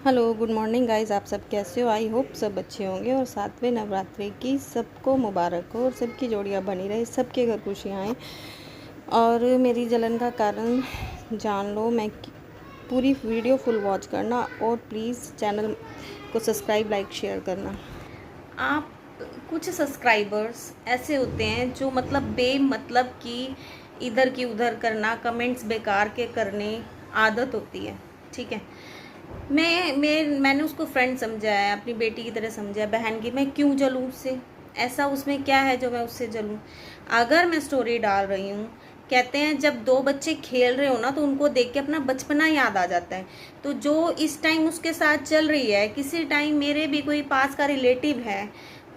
Hello good morning guys, आप सब कैसे हो? आई होप सब अच्छे होंगे और 7वें नवरात्रि की सबको मुबारक हो और सबकी जोड़ियां बनी रहे, सबके घर खुशियाँ आएँ। और मेरी जलन का कारण जान लो। पूरी वीडियो फुल वॉच करना और प्लीज़ चैनल को सब्सक्राइब लाइक शेयर करना। आप कुछ सब्सक्राइबर्स ऐसे होते हैं जो मतलब बेमतलब की इधर की उधर करना, कमेंट्स बेकार के करने आदत होती है। ठीक है, मैंने उसको फ्रेंड समझा है, अपनी बेटी की तरह समझा है, बहन की। मैं क्यों जलूँ उससे? ऐसा उसमें क्या है जो मैं उससे जलूँ? अगर मैं स्टोरी डाल रही हूँ, कहते हैं जब दो बच्चे खेल रहे हो ना तो उनको देख के अपना बचपना याद आ जाता है। तो जो इस टाइम उसके साथ चल रही है, किसी टाइम मेरे भी कोई पास का रिलेटिव है,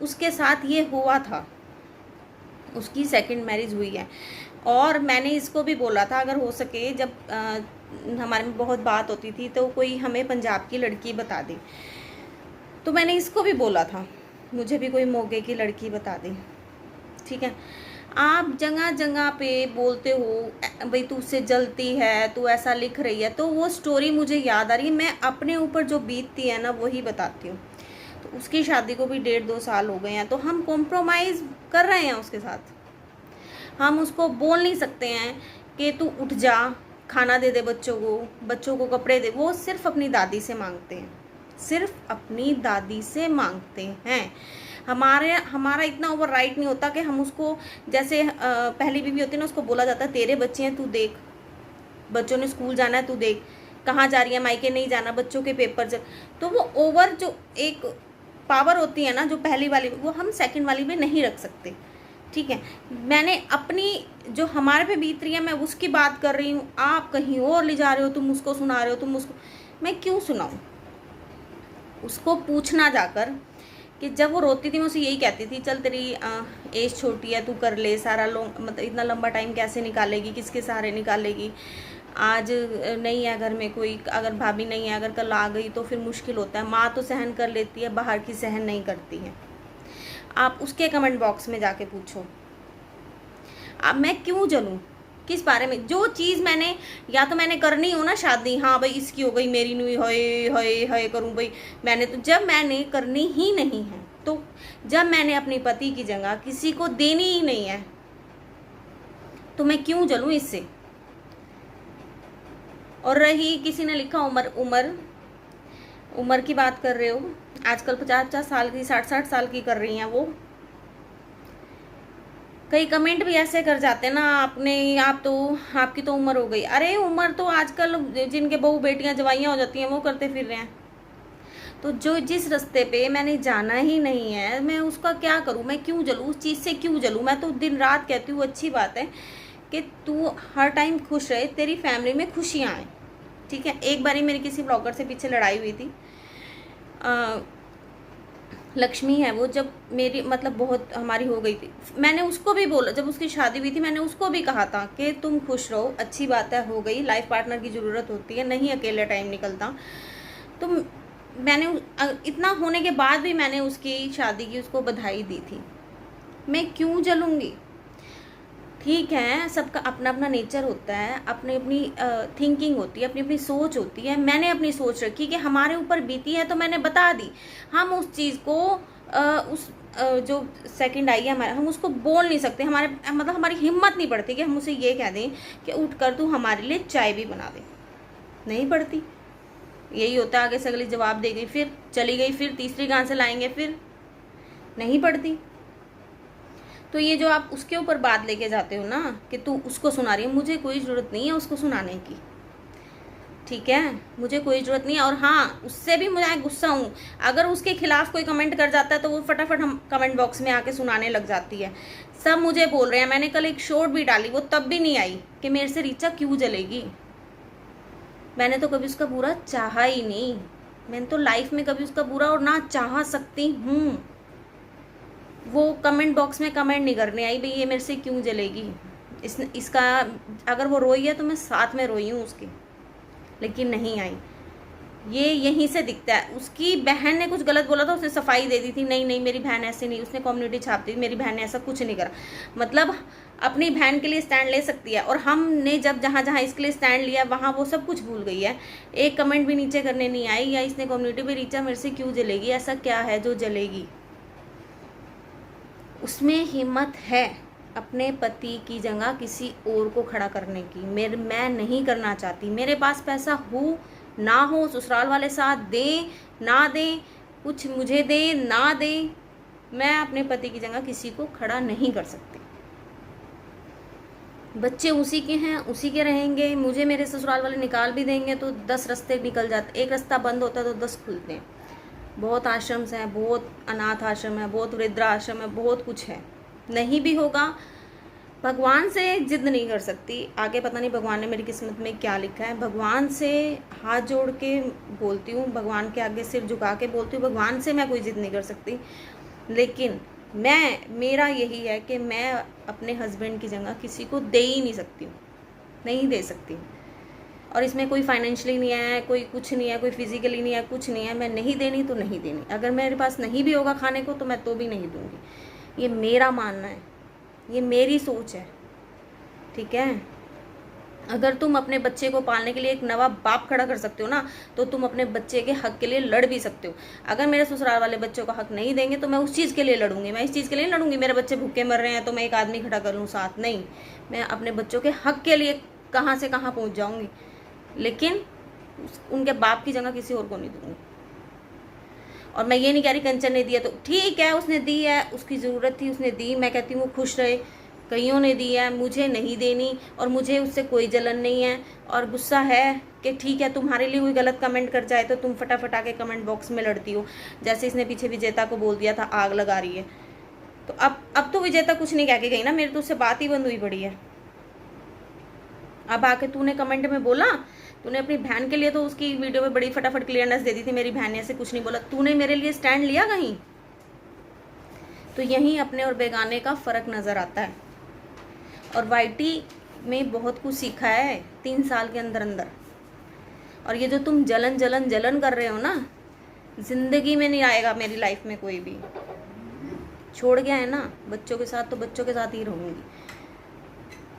उसके साथ ये हुआ था। उसकी सेकंड मैरिज हुई है। और मैंने इसको भी बोला था, अगर हो सके, जब हमारे में बहुत बात होती थी तो कोई हमें पंजाब की लड़की बता दे, तो मैंने इसको भी बोला था मुझे भी कोई मोगे की लड़की बता दे। ठीक है, आप जगह जगह पे बोलते हो भाई तू उससे जलती है, तू ऐसा लिख रही है, तो वो स्टोरी मुझे याद आ रही है। मैं अपने ऊपर जो बीतती है ना वही बताती हूँ। तो उसकी शादी को भी 1.5-2 साल हो गए हैं, तो हम कॉम्प्रोमाइज़ कर रहे हैं उसके साथ। हम उसको बोल नहीं सकते हैं कि तू उठ जा, खाना दे दे बच्चों को कपड़े दे। वो सिर्फ अपनी दादी से मांगते हैं, सिर्फ अपनी दादी से मांगते हैं। हमारा इतना ओवर राइट नहीं होता कि हम उसको, जैसे पहली बीवी होती है ना, उसको बोला जाता है तेरे बच्चे हैं तू देख, बच्चों ने स्कूल जाना है तू देख, कहाँ जा रही है, मायके नहीं जाना, बच्चों के पेपर तो वो ओवर जो एक पावर होती है ना, जो पहली वाली, वो हम सेकंड वाली में नहीं रख सकते। ठीक है, मैंने अपनी जो हमारे पे बीत रही है मैं उसकी बात कर रही हूँ। आप कहीं और ले जा रहे हो, तुम उसको सुना रहे हो, तुम उसको, मैं क्यों सुनाऊँ? उसको पूछना जाकर कि जब वो रोती थी मैं उसे यही कहती थी, चल तेरी एज छोटी है, तू कर ले सारा मतलब इतना लंबा टाइम कैसे निकालेगी, किसके सहारे निकालेगी? आज नहीं है घर में कोई, अगर भाभी नहीं है, अगर कल आ गई तो फिर मुश्किल होता है। माँ तो सहन कर लेती है, बाहर की सहन नहीं करती है। आप उसके कमेंट बॉक्स में जाके पूछो। अब मैं क्यों जलूं? किस बारे में? जो चीज़ मैंने, या तो मैंने करनी हो ना शादी, हाँ भाई इसकी हो गई मेरी नहीं, होए होए होए करूं भाई मैंने, तो जब मैंने करनी ही नहीं है, तो जब मैंने अपने पति की जगह किसी को देनी ही नहीं है, तो मैं क्यों जलूं इससे? और रही, किसी ने लिखा उम्र की बात कर रहे हो, आजकल 50-50 साल की, 60-60 साल की कर रही हैं वो। कई कमेंट भी ऐसे कर जाते हैं ना, आपकी तो उम्र हो गई। अरे उम्र तो आजकल जिनके बहू बेटियां जवाइयां हो जाती हैं वो करते फिर रहे हैं। तो जो जिस रास्ते पे मैंने जाना ही नहीं है, मैं उसका क्या करूं? मैं क्यों जलूं? उस चीज़ से क्यों जलूं? मैं तो दिन रात कहती हूँ अच्छी बात है कि तू हर टाइम खुश रहे, तेरी फैमिली में खुशियाँ आए। ठीक है, एक बारी मेरी किसी ब्लॉगर से पीछे लड़ाई हुई थी, लक्ष्मी है वो, जब मेरी मतलब बहुत हमारी हो गई थी, मैंने उसको भी बोला, जब उसकी शादी हुई थी मैंने उसको भी कहा था कि तुम खुश रहो, अच्छी बात है, हो गई, लाइफ पार्टनर की ज़रूरत होती है, नहीं अकेले टाइम निकलता। तो मैंने इतना होने के बाद भी मैंने उसकी शादी की उसको बधाई दी थी। मैं क्यों जलूँगी? ठीक है, सबका अपना अपना नेचर होता है, अपनी अपनी थिंकिंग होती है, अपनी अपनी सोच होती है। मैंने अपनी सोच रखी कि हमारे ऊपर बीती है तो मैंने बता दी। हम उस चीज़ को जो सेकंड आई है हमारा, हम उसको बोल नहीं सकते। हमारे मतलब हमारी हिम्मत नहीं पड़ती कि हम उसे ये कह दें कि उठ कर तू हमारे लिए चाय भी बना दे। नहीं पड़ती। यही होता है, आगे से अगली जवाब दे गई, फिर चली गई, फिर तीसरी कहाँ से लाएंगे? फिर नहीं पड़ती। तो ये जो आप उसके ऊपर बात लेके जाते हो ना कि तू उसको सुना रही है, मुझे कोई ज़रूरत नहीं है उसको सुनाने की। ठीक है, मुझे कोई ज़रूरत नहीं है। और हाँ, उससे भी मुझे गुस्सा हूँ, अगर उसके खिलाफ कोई कमेंट कर जाता है तो वो फटाफट हम कमेंट बॉक्स में आके सुनाने लग जाती है। सब मुझे बोल रहे हैं, मैंने कल एक शॉर्ट भी डाली, वो तब भी नहीं आई कि मेरे से रीचा क्यों जलेगी। मैंने तो कभी उसका बुरा चाहा ही नहीं, मैंने तो लाइफ में कभी उसका बुरा और ना चाह सकती हूँ। वो कमेंट बॉक्स में कमेंट नहीं करने आई भाई ये मेरे से क्यों जलेगी। इसका अगर वो रोई है तो मैं साथ में रोई हूँ उसके, लेकिन नहीं आई। ये यहीं से दिखता है। उसकी बहन ने कुछ गलत बोला था, उसने सफाई दे दी थी, नहीं नहीं मेरी बहन ऐसे नहीं, उसने कम्युनिटी छाप दी, मेरी बहन ने ऐसा कुछ नहीं करा। मतलब अपनी बहन के लिए स्टैंड ले सकती है, और हमने जब जहाँ जहाँ इसके लिए स्टैंड लिया वहाँ वो सब कुछ भूल गई है। एक कमेंट भी नीचे करने नहीं आई, या इसने कम्युनिटी पे रीचा मेरे से क्यों जलेगी, ऐसा क्या है जो जलेगी। उसमें हिम्मत है अपने पति की जगह किसी और को खड़ा करने की। मैं नहीं करना चाहती। मेरे पास पैसा हो ना हो, ससुराल वाले साथ दें ना दें, कुछ मुझे दे ना दे, मैं अपने पति की जगह किसी को खड़ा नहीं कर सकती। बच्चे उसी के हैं, उसी के रहेंगे। मुझे मेरे ससुराल वाले निकाल भी देंगे तो 10 रास्ते निकल जाते, एक रास्ता बंद होता है तो 10 खुलते हैं। बहुत आश्रम हैं, बहुत अनाथ आश्रम है, बहुत वृद्धाश्रम है, बहुत कुछ है। नहीं भी होगा, भगवान से जिद नहीं कर सकती। आगे पता नहीं भगवान ने मेरी किस्मत में क्या लिखा है। भगवान से हाथ जोड़ के बोलती हूँ, भगवान के आगे सिर झुका के बोलती हूँ, भगवान से मैं कोई जिद नहीं कर सकती। लेकिन मेरा यही है कि मैं अपने हस्बैंड की जगह किसी को दे ही नहीं सकती हूँ, नहीं दे सकती। और इसमें कोई फाइनेंशियली नहीं है, कोई कुछ नहीं है, कोई फिजिकली नहीं है, कुछ नहीं है। मैं नहीं देनी तो नहीं देनी। अगर मेरे पास नहीं भी होगा खाने को तो मैं तो भी नहीं दूंगी। ये मेरा मानना है, ये मेरी सोच है, ठीक है। अगर तुम अपने बच्चे को पालने के लिए एक नवा बाप खड़ा कर सकते हो ना, तो तुम अपने बच्चे के हक के लिए लड़ भी सकते हो। अगर मेरे ससुराल वाले बच्चों का हक नहीं देंगे तो मैं उस चीज़ के लिए लड़ूंगी। मैं इस चीज़ के लिए लड़ूंगी मेरे बच्चे भूखे मर रहे हैं तो मैं एक आदमी खड़ा कर लूँ साथ, नहीं। मैं अपने बच्चों के हक के लिए कहाँ से कहाँ पहुँच जाऊँगी, लेकिन उनके बाप की जगह किसी और को नहीं दूँगी। और मैं ये नहीं कह रही कंचन ने दिया तो ठीक है, उसने दी है, उसकी ज़रूरत थी, उसने दी। मैं कहती हूँ वो खुश रहे। कईयों ने दी है, मुझे नहीं देनी, और मुझे उससे कोई जलन नहीं है। और गुस्सा है कि ठीक है, तुम्हारे लिए कोई गलत कमेंट कर जाए तो तुम फटाफट आके कमेंट बॉक्स में लड़ती हो। जैसे इसने पीछे विजेता को बोल दिया था आग लगा रही है, तो अब तो विजेता कुछ नहीं कह के गई ना, मेरी तो उससे बात ही बंद हुई पड़ी है। अब आके तूने कमेंट में बोला, तूने अपनी बहन के लिए तो उसकी वीडियो में बड़ी फटाफट क्लियरनेस दे दी थी, मेरी बहन ने ऐसे कुछ नहीं बोला। तूने मेरे लिए स्टैंड लिया कहीं? तो यहीं अपने और बेगाने का फ़र्क नज़र आता है। और वाईटी में बहुत कुछ सीखा है 3 साल के अंदर अंदर। और ये जो तुम जलन जलन जलन कर रहे हो ना, ज़िंदगी में नहीं आएगा मेरी लाइफ में कोई भी। छोड़ गया है ना बच्चों के साथ, तो बच्चों के साथ ही रहूँगी।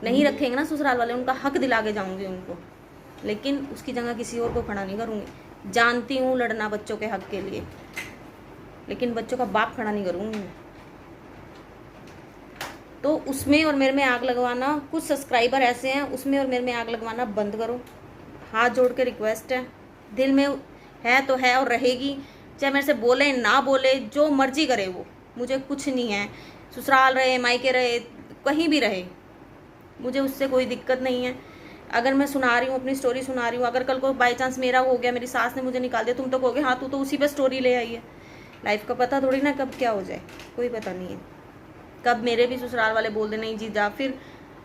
नहीं रखेंगे ना ससुराल वाले, उनका हक दिला के जाऊँगी उनको, लेकिन उसकी जगह किसी और को खड़ा नहीं करूँगी। जानती हूँ लड़ना बच्चों के हक के लिए, लेकिन बच्चों का बाप खड़ा नहीं करूँगी मैं। तो उसमें और मेरे में आग लगवाना, कुछ सब्सक्राइबर ऐसे हैं, उसमें और मेरे में आग लगवाना बंद करो। हाथ जोड़ के रिक्वेस्ट है, दिल में है तो है और रहेगी। चाहे मेरे से बोले ना बोले, जो मर्जी करे वो, मुझे कुछ नहीं है। ससुराल रहे, मायके रहे, कहीं भी रहे, मुझे उससे कोई दिक्कत नहीं है। अगर मैं सुना रही हूँ, अपनी स्टोरी सुना रही हूँ, अगर कल को बाई चांस मेरा हो गया, मेरी सास ने मुझे निकाल दिया, तुम तो कहोगे हाँ तू तो उसी पे स्टोरी ले आई है। लाइफ का पता थोड़ी ना कब क्या हो जाए, कोई पता नहीं है। कब मेरे भी ससुराल वाले बोल दे नहीं जी जा, फिर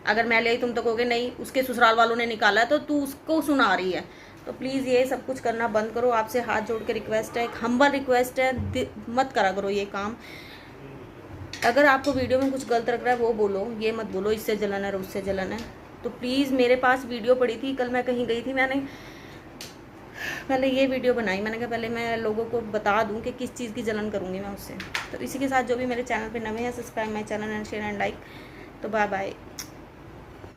अगर मैं ले आई तुम तो कहोगे नहीं उसके ससुराल वालों ने निकाला है तो तू उसको सुना रही है। तो प्लीज़ ये सब कुछ करना बंद करो। आपसे हाथ जोड़ के रिक्वेस्ट है, एक हम्बल रिक्वेस्ट है, मत करा करो ये काम। अगर आपको वीडियो में कुछ गलत लग रहा है वो बोलो, ये मत बोलो इससे जलन है उससे जलन है। तो प्लीज़, मेरे पास वीडियो पड़ी थी, कल मैं कहीं गई थी, मैंने पहले ये वीडियो बनाई। मैंने कहा पहले मैं लोगों को बता दूं कि किस चीज़ की जलन करूंगी मैं उससे। तो इसी के साथ जो भी मेरे चैनल पे नए हैं, subscribe my channel and share and like. तो बाय बाय।